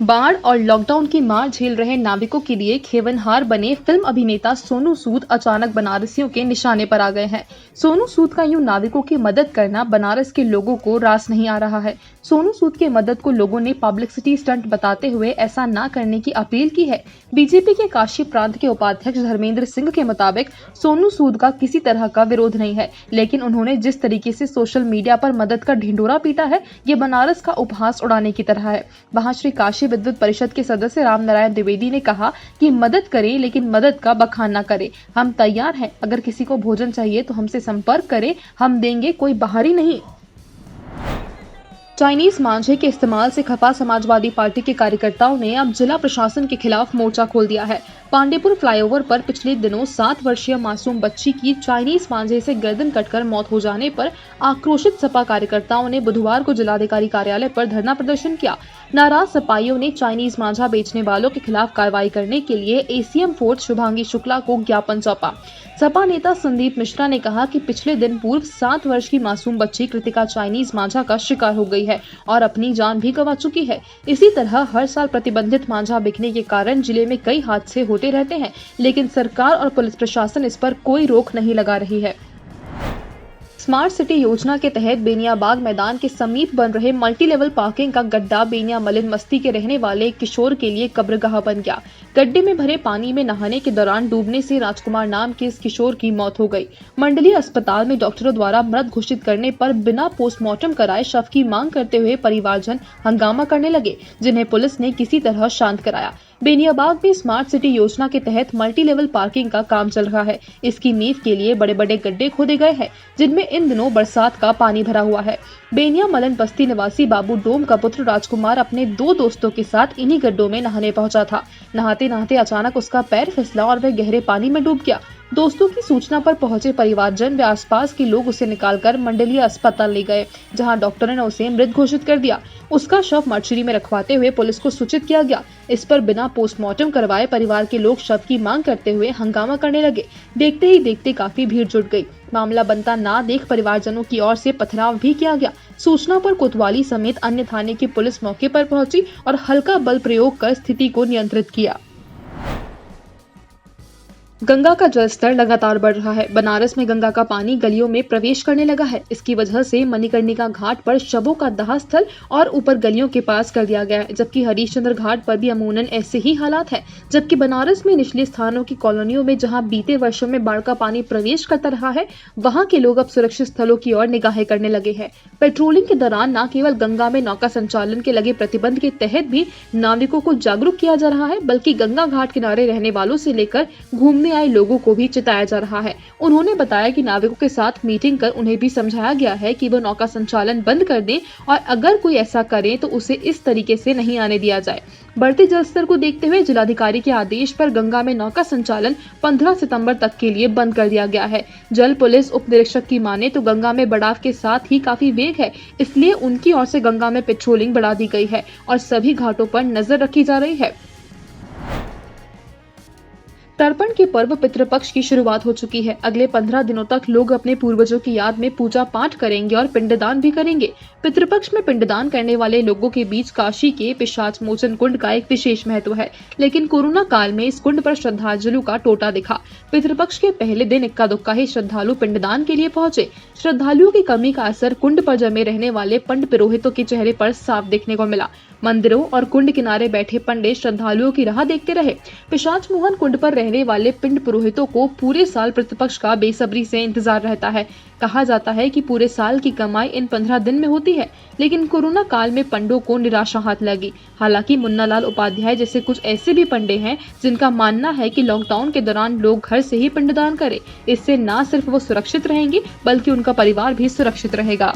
बाढ़ और लॉकडाउन की मार झेल रहे नाविकों के लिए खेवनहार बने फिल्म अभिनेता सोनू सूद अचानक बनारसियों के निशाने पर आ गए हैं। सोनू सूद का यूं नाविकों की मदद करना बनारस के लोगों को रास नहीं आ रहा है। सोनू सूद की मदद को लोगों ने पब्लिसिटी स्टंट बताते हुए ऐसा ना करने की अपील की है। बीजेपी के काशी प्रांत के उपाध्यक्ष धर्मेंद्र सिंह के मुताबिक सोनू सूद का किसी तरह का विरोध नहीं है, लेकिन उन्होंने जिस तरीके से सोशल मीडिया पर मदद का ढिंडोरा पीटा है, ये बनारस का उपहास उड़ाने की तरह है। वहाँ श्री काशी विद्युत परिषद के सदस्य राम नारायण द्विवेदी ने कहा कि मदद करें, लेकिन मदद का बखान न करें। हम तैयार हैं, अगर किसी को भोजन चाहिए तो हमसे संपर्क करें, हम देंगे, कोई बाहरी नहीं। चाइनीज मांझे के इस्तेमाल से खफा समाजवादी पार्टी के कार्यकर्ताओं ने अब जिला प्रशासन के खिलाफ मोर्चा खोल दिया है। पांडेपुर फ्लाईओवर पर पिछले दिनों 7 वर्षीय मासूम बच्ची की चाइनीज मांझे से गर्दन कटकर मौत हो जाने पर आक्रोशित सपा कार्यकर्ताओं ने बुधवार को जिलाधिकारी कार्यालय पर धरना प्रदर्शन किया। नाराज सपाइयों ने चाइनीज मांझा बेचने वालों के खिलाफ कार्रवाई करने के लिए एसीएम फोर्स शुभांगी शुक्ला को ज्ञापन सौंपा। सपा नेता संदीप मिश्रा ने कहा कि पिछले दिन पूर्व 7 वर्ष की मासूम बच्ची कृतिका चाइनीज मांझा का शिकार हो गई है और अपनी जान भी गंवा चुकी है। इसी तरह हर साल प्रतिबंधित मांझा बिकने के कारण जिले में कई हादसे होते रहते हैं, लेकिन सरकार और पुलिस प्रशासन इस पर कोई रोक नहीं लगा रही है। स्मार्ट सिटी योजना के तहत बेनियाबाग मैदान के समीप बन रहे मल्टी लेवल पार्किंग का गड्ढा बेनिया मलिन मस्ती के रहने वाले एक किशोर के लिए कब्रगाह बन गया। गड्ढे में भरे पानी में नहाने के दौरान डूबने से राजकुमार नाम के इस किशोर की मौत हो गई। मंडलीय अस्पताल में डॉक्टरों द्वारा मृत घोषित करने पर बिना पोस्टमार्टम कराए शव की मांग करते हुए परिवारजन हंगामा करने लगे, जिन्हें पुलिस ने किसी तरह शांत कराया। बेनियाबाग में स्मार्ट सिटी योजना के तहत मल्टी लेवल पार्किंग का काम चल रहा है। इसकी नींव के लिए बड़े बड़े गड्ढे खोदे गए हैं, जिनमें इन दिनों बरसात का पानी भरा हुआ है। बेनिया मलन बस्ती निवासी बाबू डोम का पुत्र राजकुमार अपने 2 दोस्तों के साथ इन्हीं गड्ढों में नहाने पहुंचा था। नहाते नहाते अचानक उसका पैर फिसला और वह गहरे पानी में डूब गया। दोस्तों की सूचना पर पहुंचे परिवारजन व आसपास के लोग उसे निकालकर मंडलीय अस्पताल ले गए, जहां डॉक्टरों ने उसे मृत घोषित कर दिया। उसका शव मर्चरी में रखवाते हुए पुलिस को सूचित किया गया। इस पर बिना पोस्टमार्टम करवाए परिवार के लोग शव की मांग करते हुए हंगामा करने लगे। देखते ही देखते काफी भीड़ जुट गई। मामला बनता ना देख परिवारजनों की ओर से पथराव भी किया गया। सूचना पर कोतवाली समेत अन्य थाने की पुलिस मौके पर पहुंची और हल्का बल प्रयोग कर स्थिति को नियंत्रित किया। गंगा का जलस्तर लगातार बढ़ रहा है। बनारस में गंगा का पानी गलियों में प्रवेश करने लगा है। इसकी वजह से मणिकर्णिका घाट पर शवों का दाह स्थल और ऊपर गलियों के पास कर दिया गया है, जबकि हरिश्चंद्र घाट पर भी अमूनन ऐसे ही हालात है। जबकि बनारस में निचले स्थानों की कॉलोनियों में जहां बीते वर्षों में बाढ़ का पानी प्रवेश करता रहा है, वहां के लोग अब सुरक्षित स्थलों की ओर निगाहें करने लगे हैं। पेट्रोलिंग के दौरान न केवल गंगा में नौका संचालन के लगे प्रतिबंध के तहत भी नाविकों को जागरूक किया जा रहा है, बल्कि गंगा घाट किनारे रहने वालों से लेकर घूमने आए लोगों को भी चिताया जा रहा है। उन्होंने बताया कि नाविकों के साथ मीटिंग कर उन्हें भी समझाया गया है कि वो नौका संचालन बंद कर दें और अगर कोई ऐसा करे तो उसे इस तरीके से नहीं आने दिया जाए। बढ़ते जलस्तर को देखते हुए जिलाधिकारी के आदेश पर गंगा में नौका संचालन 15 सितंबर तक के लिए बंद कर दिया गया है। जल पुलिस उप निरीक्षक की माने तो गंगा में बढ़ाव के साथ ही काफी वेग है, इसलिए उनकी ओर से गंगा में पेट्रोलिंग बढ़ा दी गई है और सभी घाटों पर नजर रखी जा रही है। तर्पण के पर्व पितृपक्ष की शुरुआत हो चुकी है। अगले 15 दिनों तक लोग अपने पूर्वजों की याद में पूजा पाठ करेंगे और पिंडदान भी करेंगे। पितृपक्ष में पिंडदान करने वाले लोगों के बीच काशी के पिशाच मोचन कुंड का एक विशेष महत्व है, लेकिन कोरोना काल में इस कुंड पर श्रद्धालुओं का टोटा दिखा। पितृपक्ष के पहले दिन इक्का दुक्का ही श्रद्धालु पिंडदान के लिए पहुंचे। श्रद्धालुओं की कमी का असर कुंड पर जमे रहने वाले पंड पुरोहितों के चेहरे पर साफ देखने को मिला। मंदिरों और कुंड किनारे बैठे पंडित श्रद्धालुओं की राह देखते रहे। पिशाच मोहन कुंड पर रहने वाले पिंड पुरोहितों को पूरे साल पितृपक्ष का बेसब्री से इंतजार रहता है। कहा जाता है कि पूरे साल की कमाई इन 15 दिन में होती है, लेकिन कोरोना काल में पंडों को निराशा हाथ लगी। हालांकि मुन्नालाल उपाध्याय जैसे कुछ ऐसे भी पंडे हैं जिनका मानना है कि लॉकडाउन के दौरान लोग घर से ही पिंडदान करें। इससे न सिर्फ वो सुरक्षित रहेंगे, बल्कि उनका परिवार भी सुरक्षित रहेगा।